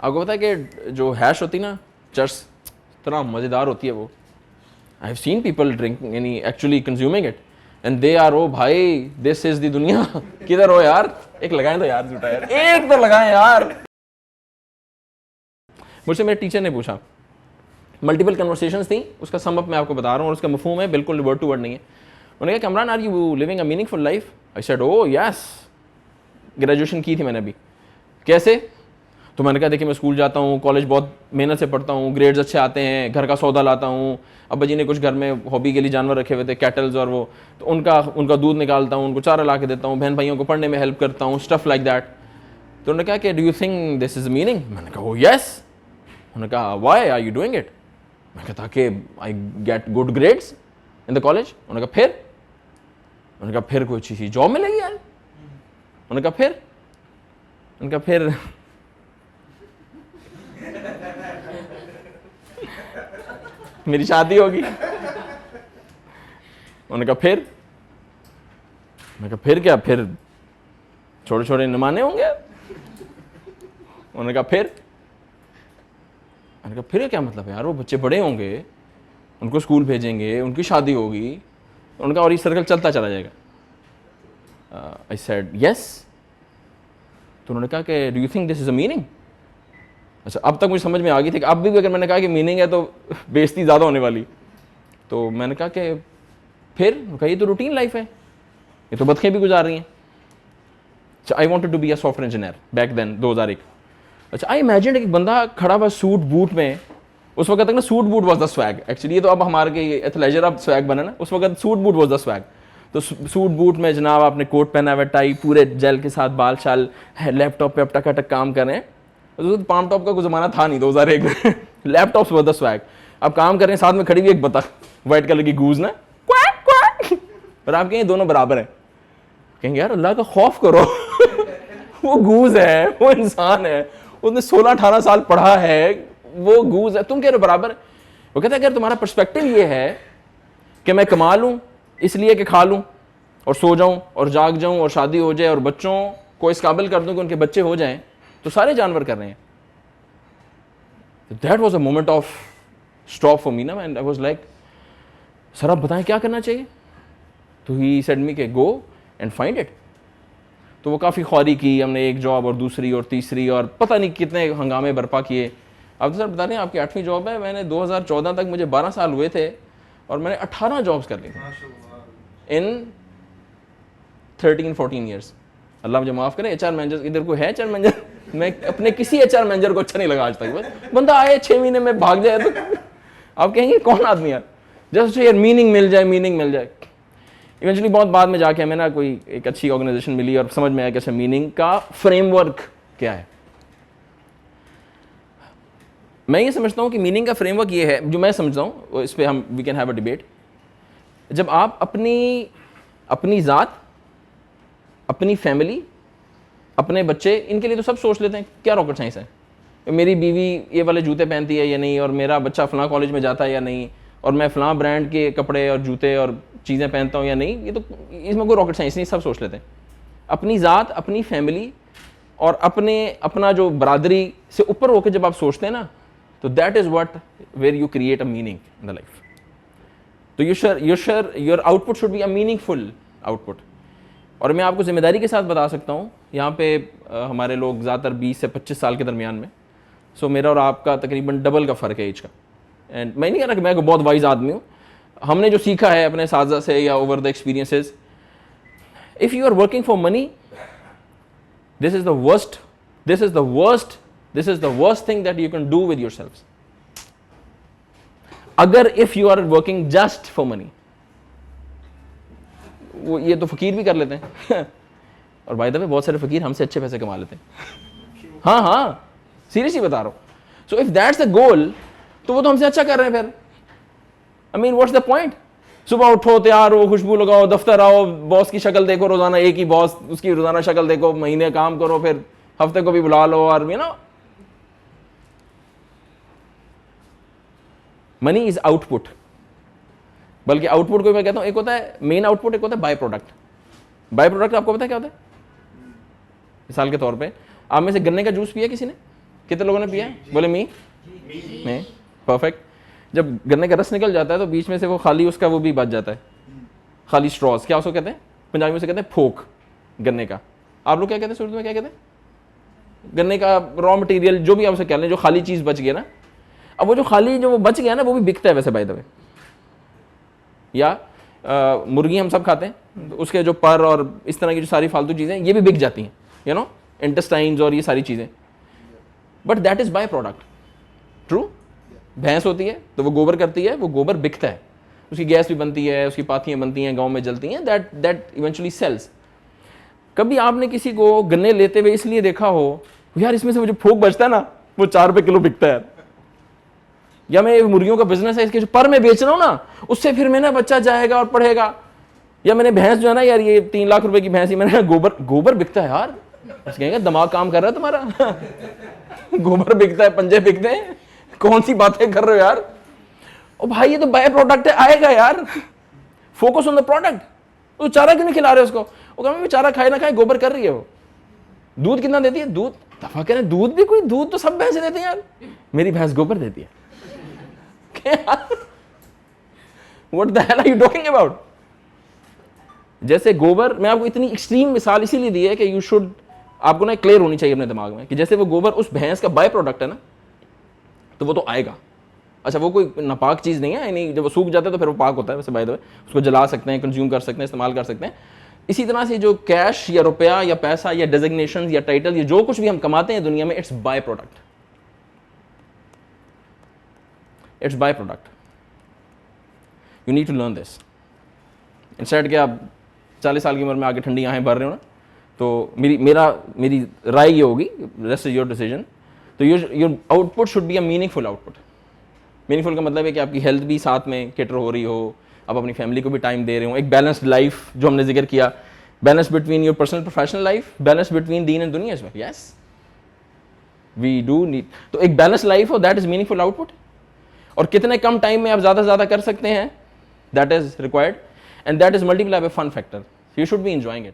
आपको पता है कि जो हैश होती है ना चर्स, इतना मज़ेदार होती है वो। I have seen people drink यानी actually consuming it and they are, ओ भाई दिस इज द दुनिया। किधर हो यार, एक लगाएं तो यार झूठा यार, एक तो लगाएं यार। मुझसे मेरे टीचर ने पूछा, मल्टीपल कन्वर्सेशंस थी, उसका सम अप मैं आपको बता रहा हूँ और उसका मफहूम है, बिल्कुल वर्ड टू वर्ड नहीं है। उन्होंने कहा Kamran, are you living a meaningful life? I said oh yes. Graduation की थी मैंने अभी। कैसे? तो मैंने कहा देखिए मैं स्कूल जाता हूँ, कॉलेज बहुत मेहनत से पढ़ता हूँ, ग्रेड्स अच्छे आते हैं, घर का सौदा लाता हूँ, अब्बा जी ने कुछ घर में हॉबी के लिए जानवर रखे हुए थे, कैटल्स और वो, तो उनका दूध निकालता हूँ, उनको चारा ला के देता हूँ, बहन भाइयों को पढ़ने में हेल्प करता हूँ, स्टफ लाइक दैट। तो उन्होंने कहा कि do you think this is meaning? मैंने कहा ओ यस। उन्होंने कहा why are you doing it? मैं कहता कि I get good grades in the college. उन्होंने कहा फिर? उन्होंने कहा फिर कोई अच्छी सी जॉब मिलेगी यार। उन्होंने कहा फिर? उन्होंने कहा फिर मेरी शादी होगी। उन्होंने कहा फिर? मैं कहा फिर क्या? फिर छोटे छोटे नमाने होंगे। उन्होंने कहा फिर? मैंने कहा फिर क्या मतलब है यार, वो बच्चे बड़े होंगे, उनको स्कूल भेजेंगे, उनकी शादी होगी। उनका और ये सर्कल चलता चला जाएगा। I said yes. तो उन्होंने कहा कि do you think this is a meaning? अच्छा, अब तक मुझे समझ में आ गई थी कि अब भी अगर मैंने कहा कि मीनिंग है तो बेइज्जती ज़्यादा होने वाली। तो मैंने कहा कि फिर? कहा ये तो रूटीन लाइफ है, ये तो बतखें भी गुजार रही हैं। अच्छा, I wanted to be a software engineer back then 2001। अच्छा, आई इमेजिन एक बंदा खड़ा हुआ सूट बूट में, उस वक्त तक ना suit boot was the swag actually, ये तो अब हमारे के एथलेजर अब स्वैग बना ना, उस वक्त suit boot was the swag. तो सूट बूट में जनाब आपने कोट पहना हुआ, टाई, पूरे जेल के साथ, बाल शाल, लैपटॉप पे अब टकाटक काम कर रहे हैं। तो पाम टॉप का कोई ज़माना था नहीं 2001 में। Laptops was the swag. अब काम कर रहे हैं, साथ में खड़ी हुई एक बतख वाइट कलर की गूज ना, क्वैक क्वैक। और आप कहेंगे दोनों बराबर हैं। कहेंगे यार अल्लाह का खौफ करो। वो गूज है, वो इंसान है, उसने 16-18 साल पढ़ा है, वो गूज है, तुम कह रहे हो बराबर। वो कहता है अगर तुम्हारा पर्सपेक्टिव ये है कि मैं कमा लूं इसलिए कि खा लूं और सो जाऊं और जाग जाऊं और शादी हो जाए और बच्चों को इस काबिल कर दूं कि उनके बच्चे हो जाएं, तो सारे जानवर कर रहे हैं। That was a moment of stop for me ना, and I was like sir आप बताएं क्या करना चाहिए? तो ही सेड मी के गो एंड फाइंड इट। तो वो काफ़ी ख्वारी की हमने, एक जॉब और दूसरी और तीसरी और पता नहीं कितने हंगामे बर्पा किए। आप तो सर बता रहे हैं आपकी 8वीं जॉब है, मैंने 2014 तक, मुझे 12 साल हुए थे और मैंने 18 जॉब्स कर ली थी इन 13-14 ईयर्स। अल्लाह मुझे माफ़ करे। एचआर मैनेजर इधर को है? एचआर मैनेजर मैं अपने किसी एचआर मैनेजर को अच्छा नहीं लगा आज तक। बस बंदा आए 6 महीने में भाग जाए तो आप कहेंगे कौन आदमी यार, जस्ट यार मीनिंग मिल जाए, मीनिंग मिल जाए। इवेंचुअली बहुत बाद में जाके हमें ना कोई एक अच्छी ऑर्गेनाइजेशन मिली और समझ में आया कैसे मीनिंग का फ्रेमवर्क क्या है। मैं ये समझता हूँ कि मीनिंग का फ्रेमवर्क ये है, जो मैं समझता हूँ, इस पर हम we can have a debate. जब आप अपनी ज़ात, अपनी फैमिली, अपने बच्चे, इनके लिए तो सब सोच लेते हैं क्या रॉकेट साइंस है, मेरी बीवी ये वाले जूते पहनती है या नहीं, और मेरा बच्चा फ़लाँ कॉलेज में जाता है या नहीं, और मैं फ़लाँ ब्रांड के कपड़े और जूते और चीज़ें पहनता हूँ या नहीं, ये तो इसमें कोई रॉकेट साइंस नहीं, सब सोच लेते हैं। अपनी ज़ात, अपनी फैमिली और अपना जो बरादरी से ऊपर होकर जब आप सोचते हैं ना, तो that is what where you create a meaning in the life. तो your output should be a meaningful output. और मैं आपको जिम्मेदारी के साथ बता सकता हूँ, यहाँ पे हमारे लोग ज़्यादातर 20 से 25 साल के दरमियान में, सो मेरा और आपका तकरीबन डबल का फ़र्क है एज का। एंड मैं नहीं कह रहा कि मैं बहुत वाइज आदमी हूँ, हमने जो सीखा है अपने साजा से या over the experiences, if you are working for money, this is the worst thing that you can do with yourself. अगर if you are working just for money, वो ये तो फ़कीर भी कर लेते हैं और बाय द वे बहुत सारे फ़कीर हमसे अच्छे पैसे कमा लेते हैं। हाँ सीरियसली बता रहा हूँ। So if that's the goal, तो वो तो हमसे अच्छा कर रहे हैं फिर। I mean what's the point? सुबह उठो, तैयार हो, खुशबू लगाओ, दफ्तर आओ, बॉस की शक्ल देखो, रोजाना एक ही बॉस, उसकी रोजाना शक्ल देखो, महीने काम करो, फिर हफ्ते को भी बुला लो, और you know money is output. बल्कि आउटपुट को मैं कहता हूं, एक होता है मेन आउटपुट, एक होता है बाय प्रोडक्ट। बाय प्रोडक्ट आपको पता है क्या होता है? मिसाल के तौर पे आप में से गन्ने का जूस पिया किसी ने? कितने लोगों ने पिया है? बोले मी मैं, परफेक्ट। जब गन्ने का रस निकल जाता है तो बीच में से वो खाली उसका वो भी बच जाता है, खाली स्ट्रॉस, क्या उसको कहते हैं पंजाबी में से कहते हैं फोक गन्ने का। आप लोग क्या कहते हैं सुर्द में, क्या कहते हैं? गन्ने का रॉ मटेरियल जो भी आप उसे कह लें, जो खाली चीज बच गया ना। अब वो जो खाली जो वो बच गया ना वो भी बिकता है वैसे बाय द वे। या मुर्गी हम सब खाते हैं, तो उसके जो पर और इस तरह की जो सारी फालतू चीजें ये भी बिक जाती हैं, यू नो, इंटेस्टाइन्स और ये सारी चीजें, but that is by product. True, भैंस होती है तो वो गोबर करती है, वो गोबर बिकता है, उसकी गैस भी बनती है, उसकी पाथियां बनती हैं, गांव में जलती हैं, दैट इवेंचुअली सेल्स। कभी आपने किसी को गन्ने लेते हुए इसलिए देखा हो यार इसमें से वो जो फोक बचता है ना वो 4 रुपए किलो बिकता है, या मैं मुर्गियों का बिजनेस है इसके जो पर मैं बेच रहा हूं ना उससे फिर मेरा बच्चा जाएगा और पढ़ेगा, या मैंने भैंस जो है ना यार ये 3 लाख रुपए की भैंस ही, मैंने गोबर बिकता है यार, बस कहेंगे दिमाग काम कर रहा है तुम्हारा गोबर बिकता है, पंजे बिकते हैं, कौन सी बातें कर रहे हो यार। ओ भाई ये तो बाय प्रोडक्ट है, आएगा यार, फोकस ऑन द प्रोडक्ट। तो चारा क्यों नहीं खिला रहे उसको? वो कहेंगे चारा खाए ना खाए गोबर कर रही है वो। दूध कितना देती है? दूध दफा कह रहे दूध भी कोई, दूध तो सब भैंसें देती हैं यार, मेरी भैंस गोबर देती है। What the hell are you talking about? जैसे गोबर, मैं आपको इतनी एक्सट्रीम मिसाल इसीलिए दी है कि यू शुड, आपको ना क्लियर होनी चाहिए अपने दिमाग में कि जैसे वो गोबर उस भैंस का बाय प्रोडक्ट है ना, तो वो तो आएगा। अच्छा वो कोई नापाक चीज़ नहीं है, यानी जब वो सूख जाता है तो फिर वो पाक होता है वैसे बाय द वे, उसको जला सकते हैं, कंज्यूम कर सकते हैं, इस्तेमाल कर सकते हैं। इसी तरह से जो कैश या रुपया या पैसा या डेजिग्नेशन या टाइटल या जो कुछ भी हम कमाते हैं दुनिया में, it's by product, it's by product. You need to learn this. Instead के आप 40 साल की उम्र में आगे ठंडी आंखें भर रहे हो ना, तो मेरी राय ये होगी, रेस्ट इज योर डिसीजन, तो your output should be a meaningful output. Meaningful का मतलब है कि आपकी हेल्थ भी साथ में कैटर हो रही हो, आप अपनी फैमिली को भी टाइम दे रहे हो, एक बैलेंस्ड लाइफ जो हमने जिक्र किया, balance between your personal professional life, balance between Deen and दुनिया में। यस वी डू नीड, तो एक बैलेंस लाइफ हो, दैट इज मीनिंगफुल आउटपुट। और कितने कम टाइम में आप ज़्यादा से ज़्यादा कर सकते हैं, that is required, and that is multiply by fun factor. You should be enjoying it.